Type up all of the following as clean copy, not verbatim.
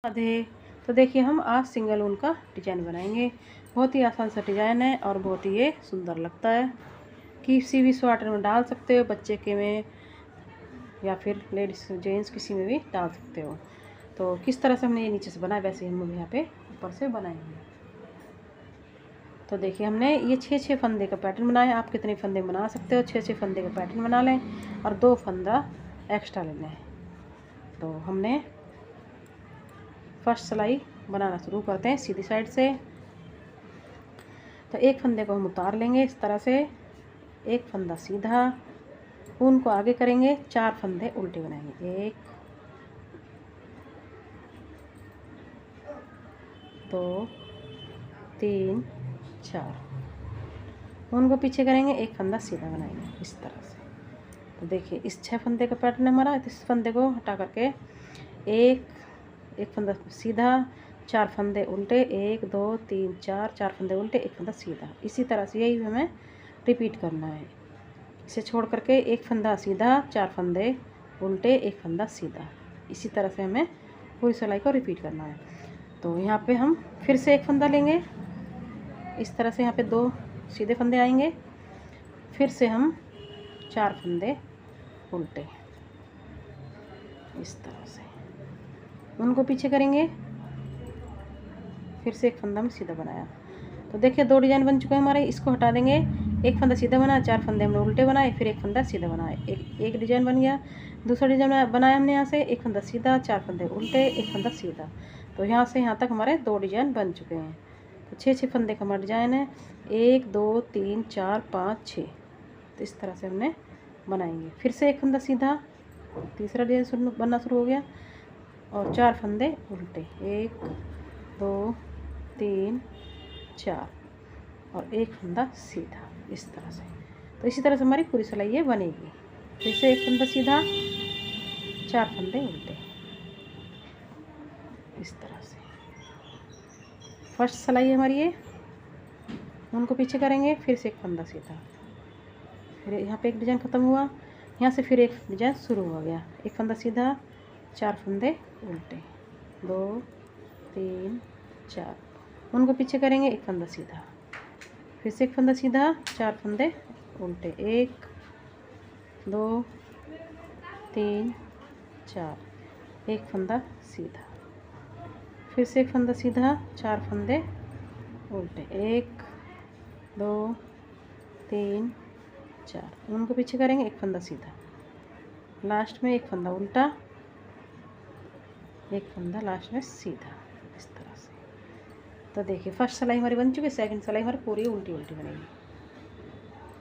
आधे। तो देखिए हम आज सिंगल ऊन का डिजाइन बनाएंगे। बहुत ही आसान सा डिजाइन है और बहुत ही ये सुंदर लगता है। किसी भी स्वेटर में डाल सकते हो, बच्चे के में या फिर लेडीज जेंट्स किसी में भी डाल सकते हो। तो किस तरह से हमने ये नीचे से बनाया वैसे हम यहाँ पे ऊपर से बनाएंगे। तो देखिए हमने ये 6 फंदे का पैटर्न बनाया है। आप कितने फंदे बना सकते हो, 6 फंदे का पैटर्न बना लें और 2 फंदा एक्स्ट्रा लेना है। तो हमने फर्स्ट सिलाई बनाना शुरू करते हैं सीधी साइड से। तो एक फंदे को हम उतार लेंगे इस तरह से, एक फंदा सीधा, ऊन को आगे करेंगे, 4 फंदे उल्टे बनाएंगे, 1 2 3 4। ऊन को पीछे करेंगे, एक फंदा सीधा बनाएंगे इस तरह से। तो देखिए इस 6 फंदे का पैटर्न हमारा। इस फंदे को हटा करके एक फंदा सीधा, 4 फंदे उल्टे, 1 2 3 4, 4 फंदे उल्टे, एक फंदा सीधा। इसी तरह से यही हमें रिपीट करना है। इसे छोड़ करके एक फंदा सीधा, 4 फंदे उल्टे, एक फंदा सीधा। इसी तरह से हमें पूरी सिलाई को रिपीट करना है। तो यहाँ पे हम फिर से एक फंदा लेंगे इस तरह से, यहाँ पे 2 सीधे फंदे आएंगे, फिर से हम 4 फंदे उल्टे इस तरह से, उनको पीछे करेंगे, फिर से एक फंदा में सीधा बनाया। तो देखिए 2 डिजाइन बन चुके हैं हमारे। इसको हटा देंगे, एक फंदा सीधा बनाया, 4 फंदे हमने उल्टे बनाए, फिर एक फंदा सीधा बनाए, एक डिजाइन बन गया। दूसरा डिजाइन बनाया हमने यहाँ से, एक फंदा सीधा, 4 फंदे उल्टे, एक फंदा सीधा। तो यहाँ से यहाँ तक हमारे 2 डिजाइन बन चुके हैं। तो 6 फंदे का हमारा डिजाइन है, 1 2 3 4 5 6। तो इस तरह से हमने बनाएंगे। फिर से एक फंदा सीधा, तीसरा डिजाइन बनना शुरू हो गया, और 4 फंदे उल्टे, 1 2 3 4, और एक फंदा सीधा इस तरह से। तो इसी तरह से हमारी पूरी सिलाई ये बनेगी। फिर से एक फंदा सीधा, 4 फंदे उल्टे इस तरह से। फर्स्ट सिलाई हमारी ये, उनको पीछे करेंगे, फिर से एक फंदा सीधा, फिर यहाँ पे एक डिजाइन ख़त्म हुआ, यहाँ से फिर एक डिजाइन शुरू हो गया, एक फंदा सीधा, 4 फंदे उल्टे, 2 3 4, उनको पीछे करेंगे, एक फंदा सीधा, फिर से एक फंदा सीधा, 4 फंदे उल्टे, 1 2 3 4, एक फंदा सीधा, फिर से एक फंदा सीधा, 4 फंदे उल्टे, 1 2 3 4, उनको पीछे करेंगे, एक फंदा सीधा, लास्ट में एक फंदा उल्टा, एक फंदा लास्ट में सीधा इस तरह से। तो देखिए फर्स्ट सिलाई हमारी बन चुकी है। सेकंड सिलाई हमारी पूरी उल्टी उल्टी बनेगी।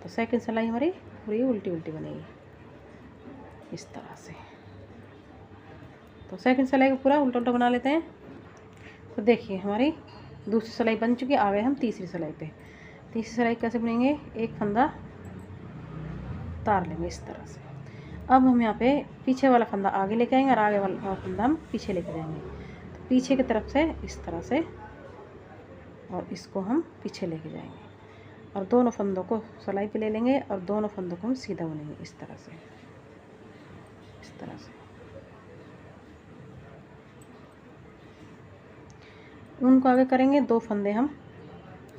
तो सेकंड सिलाई हमारी पूरी उल्टी उल्टी बनेगी इस तरह से। तो सेकंड सिलाई को पूरा उल्टा उल्टा बना लेते हैं। तो देखिए हमारी दूसरी सिलाई बन चुकी है। आ गए हम तीसरी सिलाई पे। तीसरी सिलाई कैसे बनेंगे, एक फंदा उतार लेंगे इस तरह से। अब हम यहाँ पे पीछे वाला फंदा आगे लेके आएंगे और आगे वाला फंदा हम पीछे लेके जाएंगे। तो पीछे की तरफ से इस तरह से, और इसको हम पीछे लेके जाएंगे, और दोनों फंदों को सिलाई पे ले लेंगे और दोनों फंदों को हम सीधा बुनेंगे इस तरह से, इस तरह से। उनको आगे करेंगे, 2 फंदे हम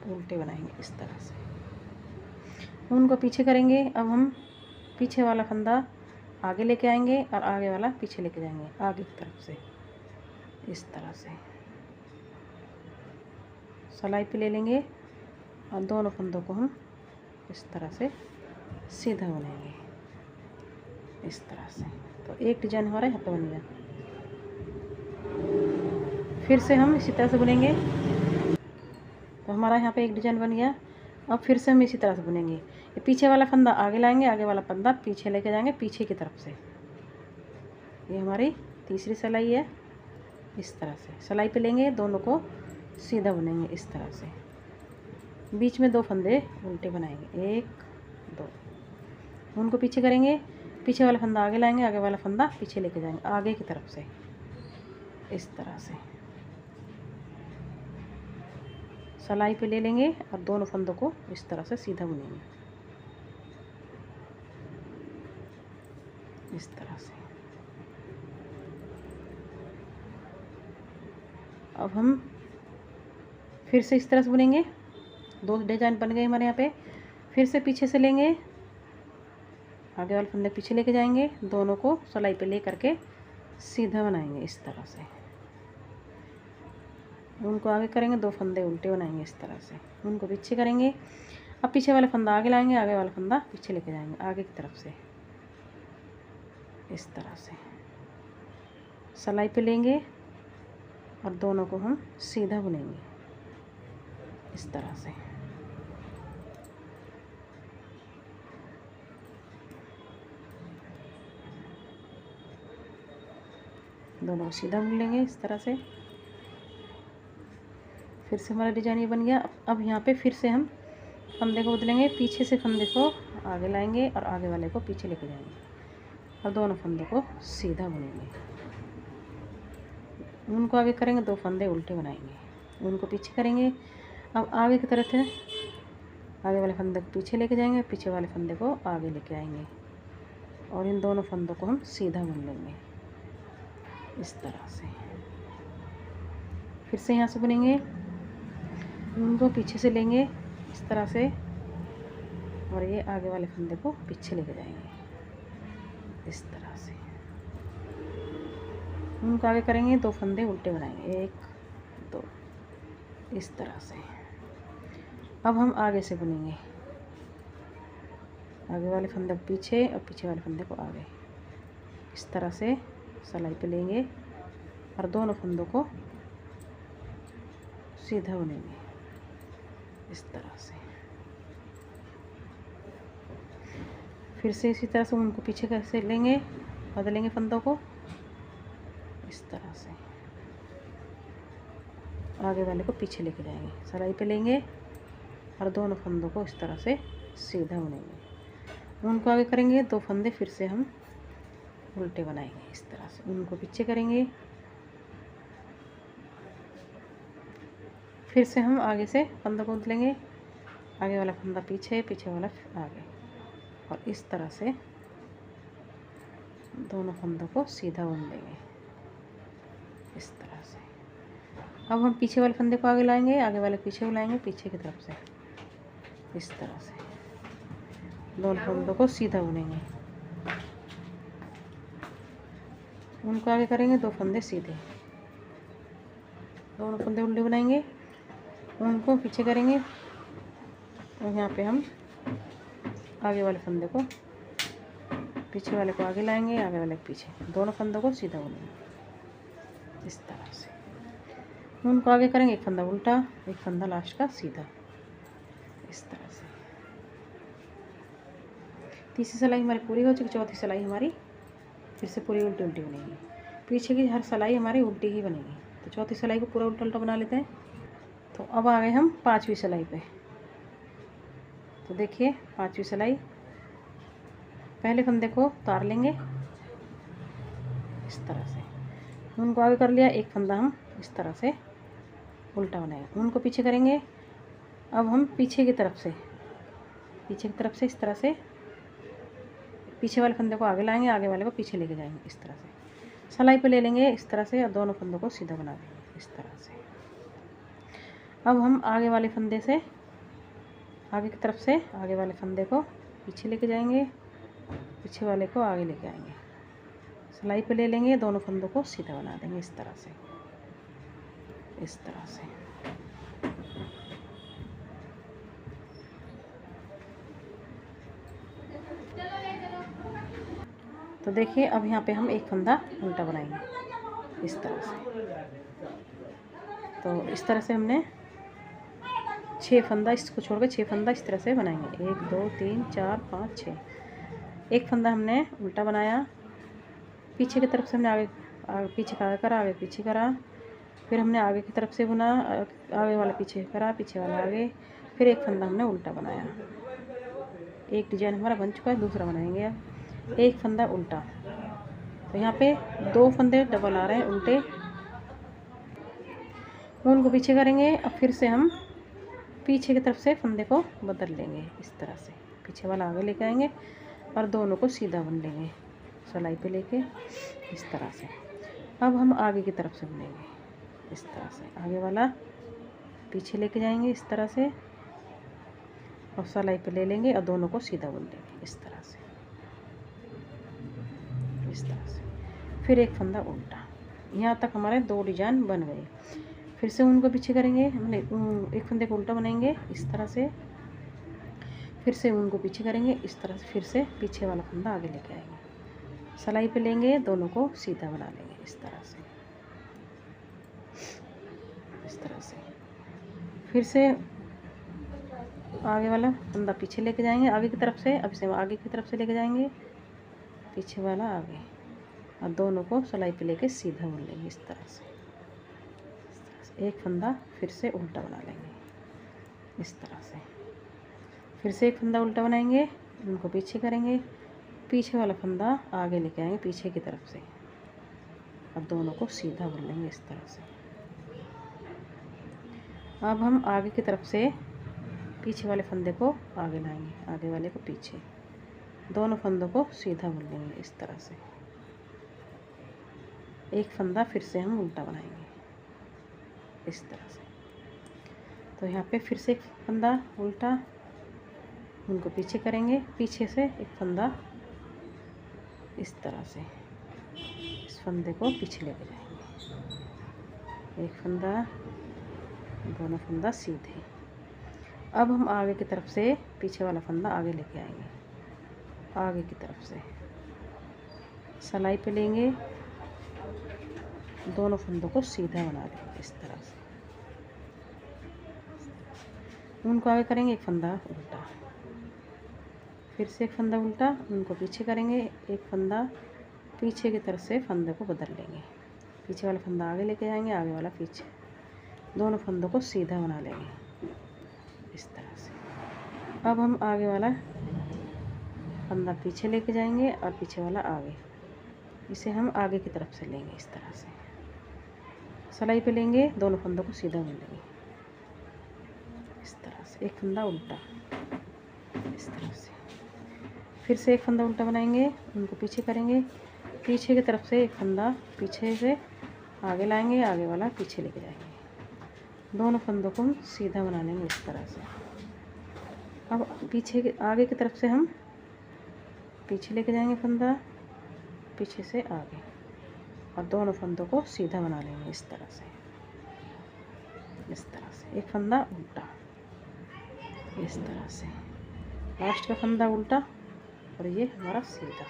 उल्टे बनाएंगे इस तरह से, उनको पीछे करेंगे। अब हम पीछे वाला फंदा आगे लेके आएंगे और आगे वाला पीछे लेके जाएंगे आगे की तरफ से इस तरह से, सिलाई पे ले लेंगे और दोनों फंदों को हम इस तरह से सीधा बुनेंगे इस तरह से। तो एक डिजाइन हमारा यहाँ पे बन गया। फिर से हम इसी तरह से बुनेंगे। तो हमारा यहाँ पे एक डिजाइन बन गया। अब फिर से हम इसी तरह से बुनेंगे। ये पीछे वाला फंदा आगे लाएंगे, आगे वाला फंदा पीछे लेके जाएंगे पीछे की तरफ से। ये हमारी तीसरी सिलाई है। इस तरह से सिलाई पे लेंगे, दोनों को सीधा बुनेंगे इस तरह से। बीच में 2 फंदे उल्टे बनाएंगे, 1 2, उनको पीछे करेंगे, पीछे वाला फंदा आगे लाएंगे, आगे वाला फंदा पीछे लेके जाएंगे आगे की तरफ से इस तरह से। सिलाई पे ले लेंगे और दोनों फंदों को इस तरह से सीधा बुनेंगे इस तरह से। अब हम फिर से इस तरह से बुनेंगे। 2 डिजाइन बन गए हमारे यहाँ पे। फिर से पीछे से लेंगे, आगे वाले फंदे पीछे लेके जाएंगे, दोनों को सिलाई पे ले करके सीधा बनाएंगे इस तरह से। उनको आगे करेंगे, 2 फंदे उल्टे बनाएंगे इस तरह से, उनको पीछे करेंगे। अब पीछे वाला फंदा आगे लाएंगे, आगे वाला फंदा पीछे लेके जाएंगे आगे की तरफ से इस तरह से सिलाई पे लेंगे और दोनों को हम सीधा बुनेंगे इस तरह से। दोनों को सीधा बुन लेंगे इस तरह से। फिर से हमारा डिजाइन ये बन गया। अब यहाँ पे फिर से हम फंदे को बदलेंगे, पीछे से फंदे को आगे लाएंगे और आगे वाले को पीछे लेके जाएंगे और दोनों फंदों को सीधा बुनेंगे। उनको आगे करेंगे, 2 फंदे उल्टे बनाएंगे, उनको पीछे करेंगे। अब आगे की तरफ है, आगे वाले फंदे को पीछे लेके जाएंगे, पीछे वाले फंदे को आगे लेके आएंगे और इन दोनों फंदों को हम सीधा बुन लेंगे इस तरह से। फिर से यहाँ से बुनेंगे, उनको पीछे से लेंगे इस तरह से और ये आगे वाले फंदे को पीछे लेके जाएंगे इस तरह से। उनको आगे करेंगे, 2 फंदे उल्टे बनाएंगे, 1 2 इस तरह से। अब हम आगे से बुनेंगे, आगे वाले फंदे को पीछे और पीछे वाले फंदे को आगे इस तरह से सिलाई पे लेंगे और दोनों फंदों को सीधा बुनेंगे इस तरह से। फिर से इसी तरह से उनको पीछे कैसे लेंगे, बदलेंगे फंदों को इस तरह से, आगे वाले को पीछे लेके जाएंगे, सिलाई पे लेंगे और दोनों फंदों को इस तरह से सीधा बुनेंगे। उनको आगे करेंगे, 2 फंदे फिर से हम उल्टे बनाएंगे इस तरह से, उनको पीछे करेंगे। फिर से हम आगे से फंदों को बदलेंगे, आगे वाला फंदा पीछे, पीछे वाला आगे और इस तरह से दोनों फंदों को सीधा बुन देंगे इस तरह से। अब हम पीछे वाले फंदे को आगे लाएंगे, आगे वाले पीछे बुलाएंगे पीछे की तरफ से इस तरह से, दोनों फंदों को सीधा बुनेंगे। उनको आगे करेंगे, 2 फंदे सीधे, दोनों फंदे उल्टे बनाएंगे, उनको पीछे करेंगे और यहाँ पे हम आगे वाले फंदे को पीछे वाले को आगे लाएंगे, आगे वाले को पीछे, दोनों फंदों को सीधा बुनेंगे इस तरह से। उनको आगे करेंगे, 1 फंदा उल्टा, 1 फंदा लास्ट का सीधा इस तरह से। तीसरी सिलाई हमारी पूरी हो चुकी, चौथी सिलाई हमारी फिर से पूरी उल्टी उल्टी बनेगी। पीछे की हर सिलाई हमारी उल्टी ही बनेगी, तो चौथी सिलाई को पूरा उल्टा उल्टा बना लेते हैं। तो अब आ गए हम 5वीं सिलाई पे। तो देखिए 5वीं सिलाई, पहले फंदे को उतार लेंगे इस तरह से, उनको आगे कर लिया, 1 फंदा हम इस तरह से उल्टा बनाएंगे, उनको पीछे करेंगे। अब हम पीछे की तरफ से इस तरह से पीछे वाले फंदे को आगे लाएंगे, आगे वाले को पीछे लेके जाएंगे इस तरह से, सिलाई पे ले लेंगे इस तरह से और दोनों फंदों को सीधा बना देंगे इस तरह से। अब हम आगे वाले फंदे से आगे की तरफ से आगे वाले फंदे को पीछे लेके जाएंगे, पीछे वाले को आगे लेके आएंगे, सिलाई पे ले लेंगे, दोनों फंदों को सीधा बना देंगे इस तरह से इस तरह से। तो देखिए अब यहाँ पे हम 1 फंदा उल्टा बनाएंगे इस तरह से। तो इस तरह से हमने 6 फंदा, इसको छोड़ के 6 फंदा इस तरह से बनाएंगे, 1 2 3 4 5 6। 1 फंदा हमने उल्टा बनाया, पीछे की तरफ से हमने आगे पीछे का करा, आगे पीछे करा, फिर हमने आगे की तरफ से बुना, आगे वाला पीछे करा, पीछे वाला आगे, फिर 1 फंदा हमने उल्टा बनाया। एक डिजाइन हमारा बन चुका है, दूसरा बनाएंगे। अब 1 फंदा उल्टा, तो यहाँ पे 2 फंदे डबल आ रहे हैं उल्टे, उनको पीछे करेंगे। अब फिर से हम पीछे की तरफ से फंदे को बदल लेंगे इस तरह से, पीछे वाला आगे लेके आएंगे और दोनों को सीधा बुन लेंगे सिलाई पे लेके इस तरह से। अब हम आगे की तरफ से बुनेंगे, इस तरह से आगे वाला पीछे लेके जाएंगे इस तरह से, और सिलाई पे ले लेंगे और दोनों को सीधा बुन देंगे इस तरह से, इस तरह से। फिर एक फंदा उल्टा। यहाँ तक हमारे 2 डिजाइन बन गए। फिर से उनको पीछे करेंगे, हमने एक फंदे को उल्टा बनाएंगे इस तरह से, फिर से उनको पीछे करेंगे इस तरह से, फिर से पीछे वाला फंदा आगे लेके आएंगे, सिलाई पे लेंगे, दोनों को सीधा बना लेंगे इस तरह से, इस तरह से। फिर से आगे वाला फंदा पीछे लेके जाएंगे आगे की तरफ से, अब इसे आगे की तरफ से लेके जाएंगे, पीछे वाला आगे, और दोनों को सिलाई पे लेके सीधा बुन लेंगे इस तरह से, एक फंदा फिर से उल्टा बना लेंगे इस तरह से। फिर से एक फंदा उल्टा बनाएंगे, उनको पीछे करेंगे, पीछे वाला फंदा आगे लेके आएंगे पीछे की तरफ से, और दोनों को सीधा बुन लेंगे इस तरह से। अब हम आगे की तरफ से पीछे वाले फंदे को आगे लाएंगे, आगे वाले को पीछे, दोनों फंदों को सीधा बुन लेंगे इस तरह से। एक फंदा फिर से हम उल्टा बनाएंगे इस तरह से। तो यहाँ पे फिर से एक फंदा उल्टा, उनको पीछे करेंगे, पीछे से एक फंदा इस तरह से, इस फंदे को पीछे लेके जाएंगे, एक फंदा, दोनों फंदा सीधे। अब हम आगे की तरफ से पीछे वाला फंदा आगे लेके आएंगे, आगे की तरफ से सिलाई पे लेंगे, दोनों फंदों को सीधा बना लेंगे इस तरह से, उनको आगे करेंगे, एक फंदा उल्टा, फिर से एक फंदा उल्टा, उनको पीछे करेंगे, एक फंदा पीछे की तरफ से फंदे को बदल लेंगे, पीछे वाला फंदा आगे लेके जाएंगे, आगे वाला पीछे, दोनों फंदों को सीधा बना लेंगे इस तरह से। अब हम आगे वाला फंदा पीछे लेके जाएंगे और पीछे वाला आगे, इसे हम आगे की तरफ से लेंगे इस तरह से, सिलाई पे लेंगे, दोनों फंदों को सीधा बुन लेंगे इस तरह से, एक फंदा उल्टा इस तरह से। फिर से एक फंदा उल्टा बनाएंगे, उनको पीछे करेंगे, पीछे की तरफ से एक फंदा पीछे से आगे लाएंगे, आगे वाला पीछे लेके जाएंगे, दोनों फंदों को हम सीधा बना लेंगे इस तरह से। अब पीछे के आगे की तरफ से हम पीछे लेके जाएंगे फंदा, पीछे से आगे, और दोनों फंदों को सीधा बना लेंगे इस तरह से, इस तरह से। एक फंदा उल्टा इस तरह से, लास्ट का फंदा उल्टा, और ये हमारा सीधा।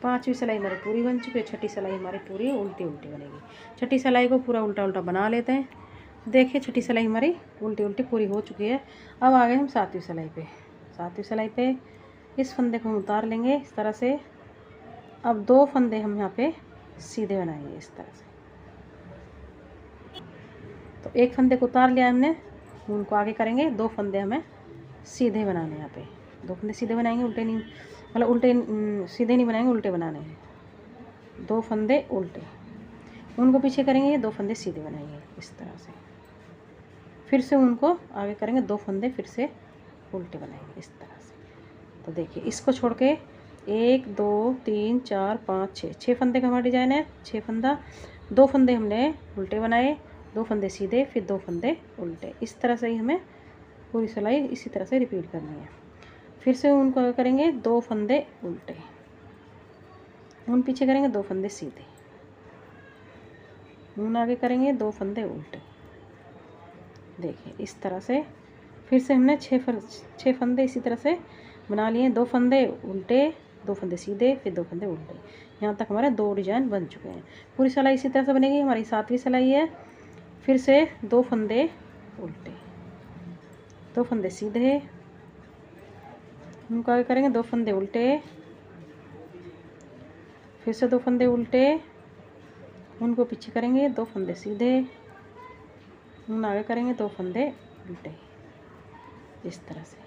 5वीं सिलाई हमारी पूरी बन चुकी है, 6ठी सिलाई हमारी पूरी उल्टी उल्टी बनेगी। 6ठी सिलाई को पूरा उल्टा उल्टा बना लेते हैं। देखिए 6ठी सिलाई हमारी उल्टी उल्टी पूरी हो चुकी है। अब आ गए हम 7वीं सिलाई पे। 7वीं सिलाई पे इस फंदे को हम उतार लेंगे इस तरह से। अब 2 फंदे हम यहाँ पे सीधे बनाएंगे इस तरह से। तो एक फंदे को उतार लिया हमने, उनको आगे करेंगे, 2 फंदे हमें सीधे बनाने, यहाँ पे 2 फंदे सीधे बनाएंगे, उल्टे नहीं, मतलब उल्टे सीधे नहीं बनाएंगे, उल्टे बनाने हैं। 2 फंदे उल्टे, उनको पीछे करेंगे, 2 फंदे सीधे बनाएंगे इस तरह से। फिर से उनको आगे करेंगे, 2 फंदे फिर से उल्टे बनाएंगे इस तरह से। तो देखिए इसको छोड़ के 1 2 3 4 5 6 फंदे का हमारा डिजाइन है। 6 फंदा, 2 फंदे हमने उल्टे बनाए, 2 फंदे सीधे, फिर 2 फंदे उल्टे। इस तरह से ही हमें पूरी सिलाई इसी तरह से रिपीट करनी है। फिर से उनको आगे करेंगे, 2 फंदे उल्टे, उन पीछे करेंगे, 2 फंदे सीधे, उन आगे करेंगे, 2 फंदे उल्टे। देखिए इस तरह से फिर से हमने 6 फंदे इसी तरह से बना लिए। 2 फंदे उल्टे, 2 फंदे सीधे, फिर 2 फंदे उल्टे। यहाँ तक हमारे 2 डिजाइन बन चुके हैं। पूरी सिलाई इसी तरह से बनेगी। हमारी 7वीं सिलाई है। फिर से 2 फंदे उल्टे, 2 फंदे सीधे, उनको आगे करेंगे, 2 फंदे उल्टे, फिर से 2 फंदे उल्टे, उनको पीछे करेंगे, 2 फंदे सीधे, उन आगे करेंगे, 2 फंदे उल्टे इस तरह से।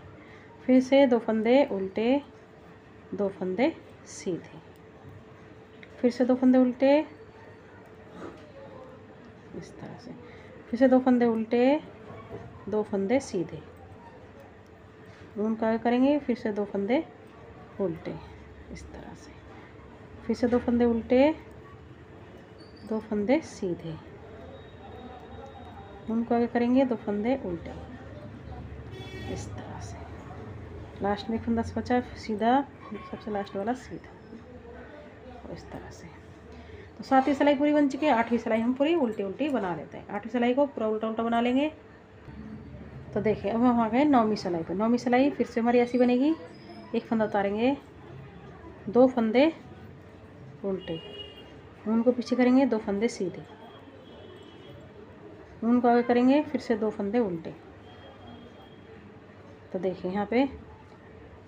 फिर से 2 फंदे उल्टे, 2 फंदे सीधे, फिर से 2 फंदे उल्टे इस तरह से, फिर से 2 फंदे उल्टे, 2 फंदे सीधे, उनका आगे करेंगे, फिर से 2 फंदे उल्टे इस तरह से, फिर से 2 फंदे उल्टे, 2 फंदे सीधे, उनको आगे करेंगे, 2 फंदे उल्टे इस तरह से। लास्ट में एक फंदा बचा सीधा, सबसे लास्ट वाला सीधा और इस तरह से। तो 7वीं सिलाई पूरी बन चुकी है। 8वीं सिलाई हम पूरी उल्टी उल्टी बना लेते हैं। 8वीं सिलाई को पूरा उल्टा उल्टा बना लेंगे। तो देखिए अब हम आ गए 9वीं सिलाई पर। 9वीं सिलाई फिर से हमारी ऐसी बनेगी, एक फंदा उतारेंगे, 2 फंदे उल्टे, उनको पीछे करेंगे, 2 फंदे सीधे, उनको आगे करेंगे, फिर से 2 फंदे उल्टे। तो देखिए यहाँ पे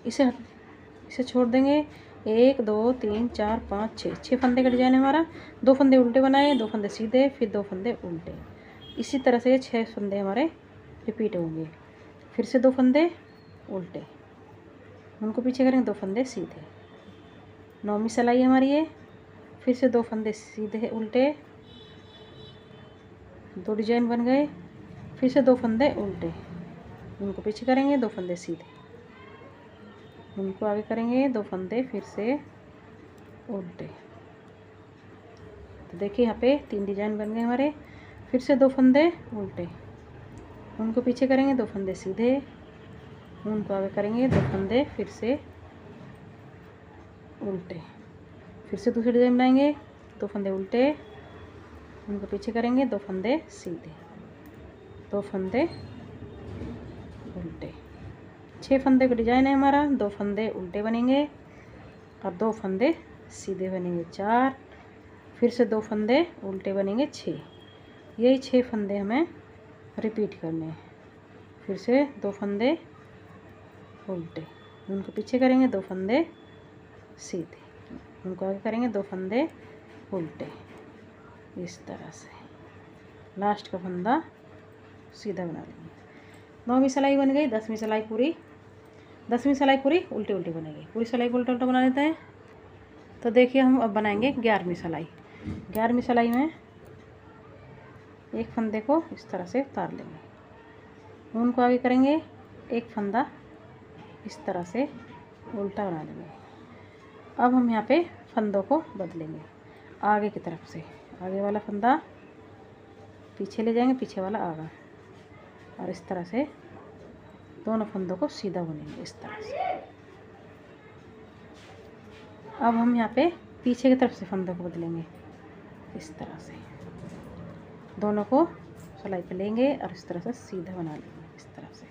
इसे छोड़ देंगे। 1 2 3 4 5 6 फंदे का डिजाइन है हमारा। 2 फंदे उल्टे बनाए, 2 फंदे सीधे, फिर 2 फंदे उल्टे। इसी तरह से 6 फंदे हमारे रिपीट होंगे। फिर से 2 फंदे उल्टे, उनको पीछे करेंगे, 2 फंदे सीधे। 9वीं सिलाई हमारी है। फिर से 2 फंदे सीधे उल्टे, 2 डिजाइन बन गए। फिर से 2 फंदे उल्टे, उनको पीछे करेंगे, 2 फंदे सीधे, उनको आगे करेंगे, 2 फंदे फिर से उल्टे। तो देखिए यहाँ पे 3 डिजाइन बन गए हमारे। फिर से 2 फंदे उल्टे, उनको पीछे करेंगे, 2 फंदे सीधे, उनको आगे करेंगे, 2 फंदे फिर से उल्टे। फिर से दूसरे डिजाइन बनाएंगे, 2 फंदे उल्टे, उनको पीछे करेंगे, 2 फंदे सीधे, 2 फंदे उल्टे। 6 फंदे का डिजाइन है हमारा। 2 फंदे उल्टे बनेंगे और 2 फंदे सीधे बनेंगे 4। फिर से 2 फंदे उल्टे बनेंगे 6। यही 6 फंदे हमें रिपीट करने हैं। फिर से 2 फंदे उल्टे, उनको पीछे करेंगे, 2 फंदे सीधे, उनको आगे करेंगे, 2 फंदे उल्टे इस तरह से। लास्ट का फंदा सीधा बना लेंगे। 9वीं सिलाई बन गई। 10वीं सिलाई पूरी, 10वीं सिलाई पूरी उल्टी उल्टी बनेगी। पूरी सिलाई को उल्टा उल्टा बना लेते हैं। तो देखिए हम अब बनाएंगे 11वीं सिलाई। 11वीं सिलाई में एक फंदे को इस तरह से उतार लेंगे, उनको आगे करेंगे, एक फंदा इस तरह से उल्टा बना लेंगे। अब हम यहाँ पे फंदों को बदलेंगे आगे की तरफ से। आगे वाला फंदा पीछे ले जाएंगे, पीछे वाला आगा, और इस तरह से दोनों फंदों को सीधा बुनेंगे इस तरह से। अब हम यहाँ पे पीछे की तरफ से फंदों को बदलेंगे इस तरह से। दोनों को सिलाई पे लेंगे और इस तरह से सीधा बना लेंगे इस तरह से।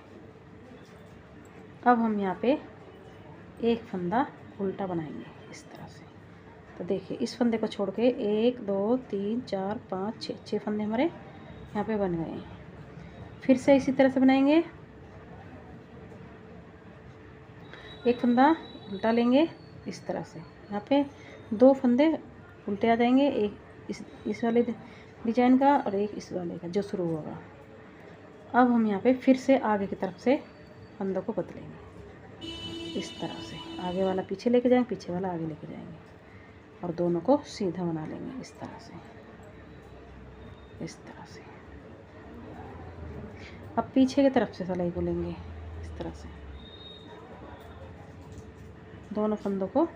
अब हम यहाँ पे एक फंदा उल्टा बनाएंगे इस तरह से। तो देखिए इस फंदे को छोड़ के 1 2 3 4 5 6 फंदे हमारे यहाँ पे बन गए हैं। फिर से इसी तरह से बनाएंगे। एक फंदा उल्टा लेंगे इस तरह से। यहाँ पे 2 फंदे उल्टे आ जाएंगे, एक इस वाले डिजाइन का और एक इस वाले का जो शुरू होगा। अब हम यहाँ पे फिर से आगे की तरफ से फंदों को बदलेंगे इस तरह से। आगे वाला पीछे लेके जाएंगे, पीछे वाला आगे लेके जाएंगे और दोनों को सीधा बना लेंगे इस तरह से, इस तरह से। अब पीछे की तरफ से सिलाई को लेंगे इस तरह से। दोनों फंदों को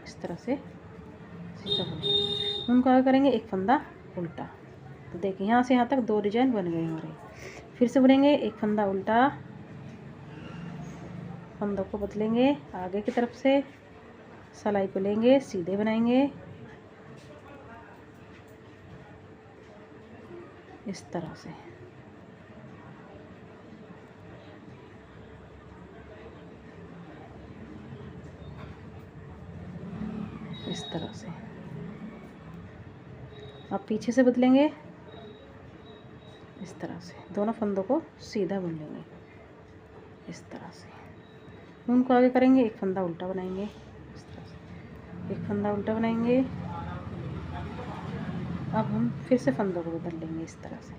इस तरह से सीधा बुनेंगे, उनको आगे करेंगे, एक फंदा उल्टा। तो देखिए यहाँ से यहाँ तक 2 डिजाइन बन गए हमारे। फिर से बुनेंगे, एक फंदा उल्टा, फंदों को बदलेंगे आगे की तरफ से, सिलाई को लेंगे, सीधे बनाएंगे इस तरह से। इस तरह से। अब पीछे से बदलेंगे इस तरह से। दोनों फंदों को सीधा बुन लेंगे इस तरह से। उनको आगे करेंगे, एक फंदा उल्टा बनाएंगे इस तरह से, एक फंदा उल्टा बनाएंगे। अब हम फिर से फंदों को बदल लेंगे इस तरह से।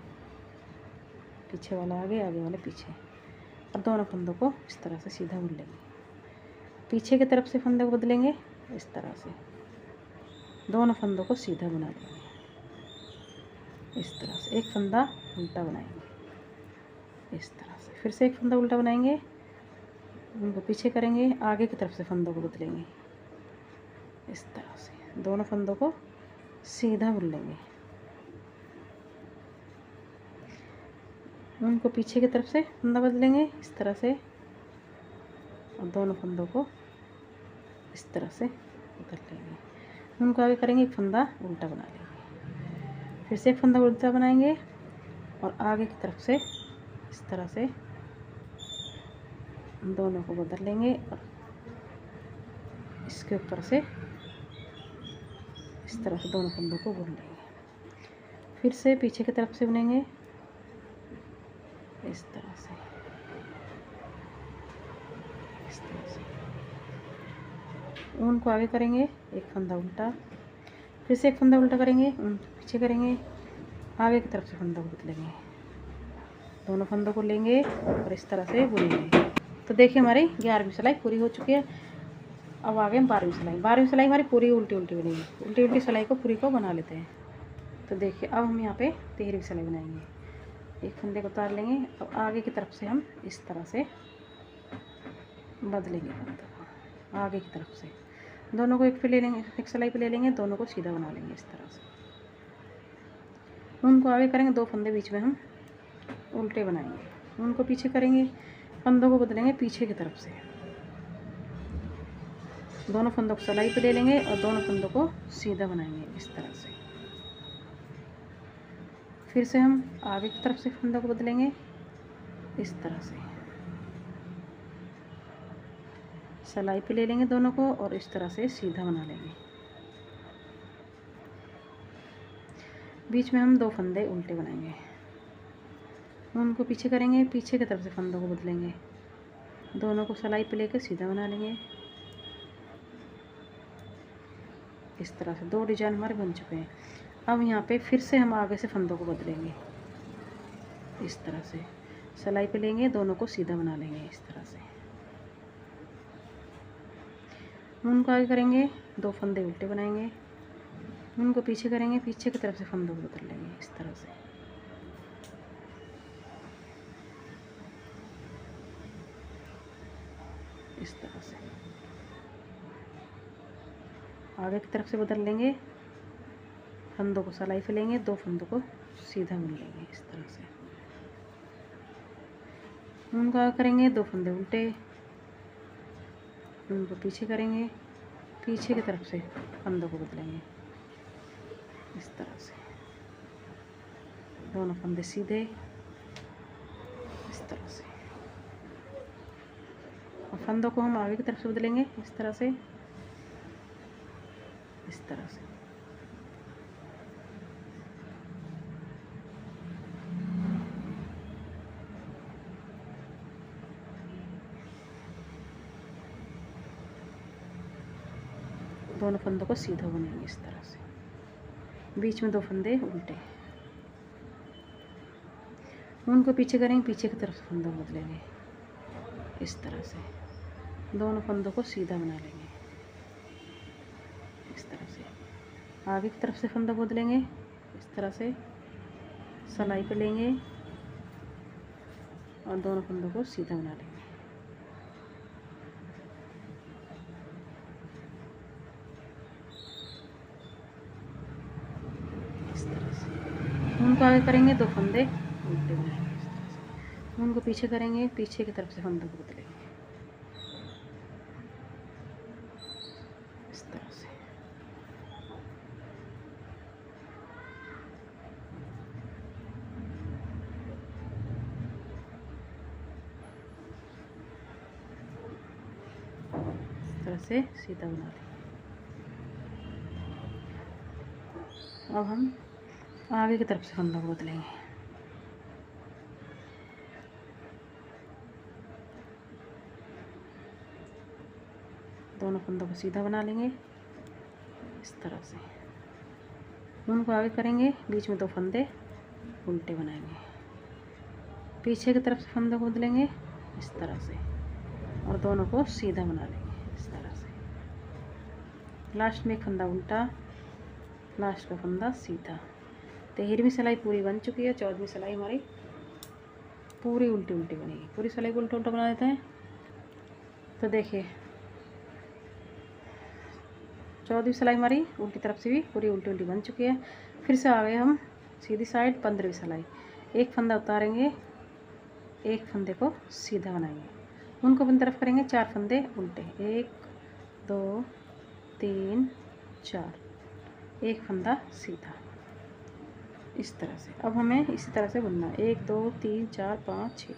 पीछे वाला आगे, आगे वाले पीछे, और दोनों फंदों को इस तरह से सीधा बुन लेंगे। पीछे की तरफ से फंदों को बदलेंगे इस तरह से। दोनों फंदों को सीधा बना लेंगे इस तरह से। एक फंदा उल्टा बनाएंगे इस तरह से। फिर से एक फंदा उल्टा बनाएंगे, उनको पीछे करेंगे, आगे की तरफ से फंदों को बदलेंगे इस तरह से। दोनों फंदों को सीधा बुन लेंगे। उनको पीछे की तरफ से फंदा बदलेंगे इस तरह से, और दोनों फंदों को इस तरह से बदल लेंगे। उनको आगे करेंगे, एक फंदा उल्टा बना लेंगे, फिर से एक फंदा उल्टा बनाएंगे और आगे की तरफ से इस तरह से दोनों को बदल लेंगे और इसके ऊपर से इस तरह से दोनों फंदों को बुन लेंगे। फिर से पीछे की तरफ से बुनेंगे इस तरह से, इस तरह से। ऊन को आगे करेंगे, एक फंदा उल्टा, फिर से एक फंदा उल्टा करेंगे, ऊन पीछे करेंगे, आगे की तरफ से फंदा को बदलेंगे, दोनों फंदों को लेंगे और इस तरह से बुनेंगे। तो देखिए हमारी 11वीं सिलाई पूरी हो चुकी है। अब आगे हम 12वीं सिलाई। 12वीं सिलाई हमारी पूरी उल्टी उल्टी बनेगी। उल्टी उल्टी सिलाई को पूरी को बना लेते हैं। तो देखिए अब हम यहाँ पे 13वीं सिलाई बनाएंगे। एक फंदे को उतार लेंगे और आगे की तरफ से हम इस तरह से बदलेंगे फंदे को, आगे की तरफ से दोनों को एक पे ले लेंगे, एक सिलाई पे ले लेंगे, दोनों को सीधा बना लेंगे इस तरह से। उनको आगे करेंगे, दो फंदे बीच में हम उल्टे बनाएंगे, उनको पीछे करेंगे, फंदों को बदलेंगे पीछे की तरफ से, दोनों फंदों को सिलाई पे ले लेंगे और दोनों फंदों को सीधा बनाएंगे इस तरह से। फिर से हम आगे की तरफ से फंदों को बदलेंगे इस तरह से, सिलाई पे ले लेंगे दोनों को और इस तरह से सीधा बना लेंगे। बीच में हम दो फंदे उल्टे बनाएंगे, उनको पीछे करेंगे, पीछे की तरफ से फंदों को बदलेंगे, दोनों को सिलाई पे लेकर सीधा बना लेंगे इस तरह से। दो डिजाइन हमारे बन चुके हैं। अब यहाँ पे फिर से हम आगे से फंदों को बदलेंगे इस तरह से, सिलाई पे लेंगे, दोनों को सीधा बना लेंगे इस तरह से। उनको आगे करेंगे, दो फंदे उल्टे बनाएंगे, उनको पीछे करेंगे, पीछे की तरफ से फंदों को बदल लेंगे इस तरह से। इस तरह से आगे की तरफ से बदल लेंगे, फंदों को सिलाई पे लेंगे, दो फंदों को सीधा बुन लेंगे इस तरह से। उनको आगे करेंगे, दो फंदे उल्टे, उनको पीछे करेंगे, पीछे की तरफ से फंदों को बदलेंगे इस तरह से, दोनों फंदे सीधे इस तरह से, और फंदों को हम आगे की तरफ से बदलेंगे इस तरह से, इस तरह से। दोनों फंदों को सीधा बुनेंगे इस तरह से, बीच में दो फंदे उल्टे, उनको पीछे करेंगे, पीछे की तरफ से फंदों को बदलेंगे इस तरह से, दोनों फंदों को सीधा बना लेंगे इस तरह से। आगे की तरफ से फंदों को बदलेंगे इस तरह से, सिलाई पे लेंगे और दोनों फंदों को सीधा बना लेंगे इस तरह से। उनको आगे करेंगे, दो फंदे उल्टे बनाएंगे इस तरह से, उनको पीछे करेंगे, पीछे की तरफ से फंदों को बदलेंगे इस तरह से। इस तरह से सीधा बना लेंगे। अब हम आगे की तरफ से फंदों को बदलेंगे, दोनों फंदों को सीधा बना लेंगे इस तरह से। उनको आगे करेंगे, बीच में दो फंदे उल्टे बनाएंगे, पीछे की तरफ से फंदों को बदलेंगे इस तरह से और दोनों को सीधा बना लेंगे इस तरह से। लास्ट में एक फंदा उल्टा, लास्ट का फंदा सीधा। 13वीं सिलाई पूरी बन चुकी है। 14वीं सिलाई हमारी पूरी उल्टी उल्टी बनेगी। पूरी सिलाई को उल्टा उल्टा बना देते हैं। तो देखिए 14वीं सिलाई हमारी उल्टी तरफ से भी पूरी उल्टी उल्टी बन चुकी है। फिर से आ गए हम सीधी साइड 15वीं सिलाई। एक फंदा उतारेंगे, एक फंदे को सीधा बनाएंगे, उनको अपनी तरफ करेंगे 4 फंदे उल्टे, 1 2 3 4, एक फंदा सीधा इस तरह से। अब हमें इसी तरह से बुनना है, 1 2 3 4 5 6।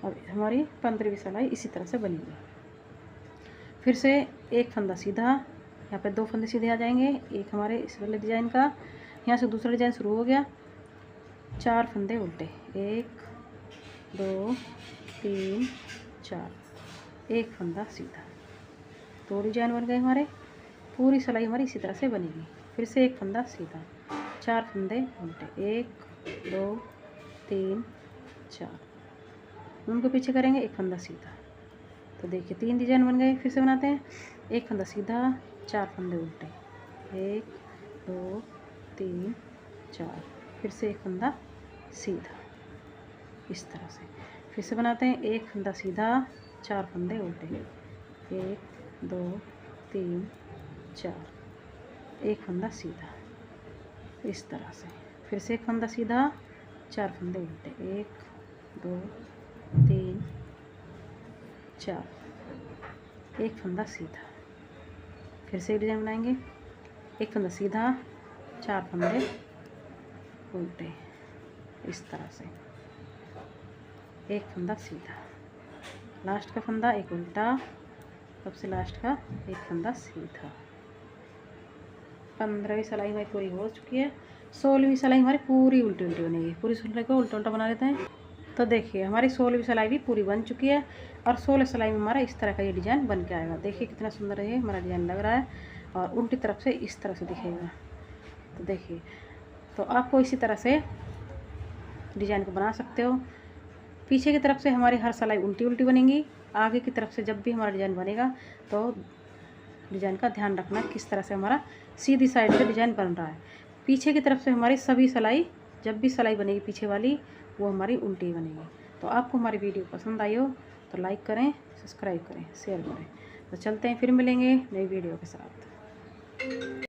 अब हमारी 15वीं सिलाई इसी तरह से बनेगी। फिर से एक फंदा सीधा, यहाँ पे 2 फंदे सीधे आ जाएंगे, एक हमारे इस वाले डिजाइन का, यहाँ से दूसरा डिजाइन शुरू हो गया, 4 फंदे उल्टे, 1 2 3 4, एक फंदा सीधा, 2 डिजाइन बन गए हमारे। पूरी सिलाई हमारी इसी तरह से बनेगी। फिर से एक फंदा सीधा, 4 फंदे उल्टे, 1 2 3 4, उनको पीछे करेंगे, एक फंदा सीधा। तो देखिए 3 डिजाइन बन गए। फिर से बनाते हैं, एक फंदा सीधा, 4 फंदे उल्टे, 1 2 3 4, फिर से एक फंदा सीधा इस तरह से। फिर से बनाते हैं, एक फंदा सीधा, 4 फंदे उल्टे, 1 2 3 4, एक फंदा सीधा इस तरह से। फिर से एक फंदा सीधा, 4 फंदे उल्टे, 1 2 3 4, एक फंदा सीधा। फिर से एक डिजाइन बनाएंगे, एक फंदा सीधा, 4 फंदे उल्टे इस तरह से, एक फंदा सीधा, लास्ट का फंदा एक उल्टा, सबसे लास्ट का एक फंदा सीधा। 15वीं सिलाई हमारी पूरी हो चुकी है। 16वीं सिलाई हमारी पूरी उल्टी उल्टी बनेगी। पूरी सिलाई को उल्टा उल्टा बना लेते हैं। तो देखिए हमारी 16वीं सिलाई भी पूरी बन चुकी है और 16 सिलाई में हमारा इस तरह का ये डिज़ाइन बन के आएगा। देखिए कितना सुंदर है हमारा डिज़ाइन लग रहा है और उल्टी तरफ से इस तरह से दिखेगा। तो देखिए, तो आपको इसी तरह से डिज़ाइन को बना सकते हो। पीछे की तरफ से हमारी हर सिलाई उल्टी उल्टी बनेगी। आगे की तरफ से जब भी हमारा डिज़ाइन बनेगा तो डिज़ाइन का ध्यान रखना किस तरह से हमारा सीधी साइड से डिज़ाइन बन रहा है। पीछे की तरफ से हमारी सभी सिलाई, जब भी सिलाई बनेगी पीछे वाली, वो हमारी उल्टी बनेगी। तो आपको हमारी वीडियो पसंद आई हो तो लाइक करें, सब्सक्राइब करें, शेयर करें। तो चलते हैं, फिर मिलेंगे नई वीडियो के साथ।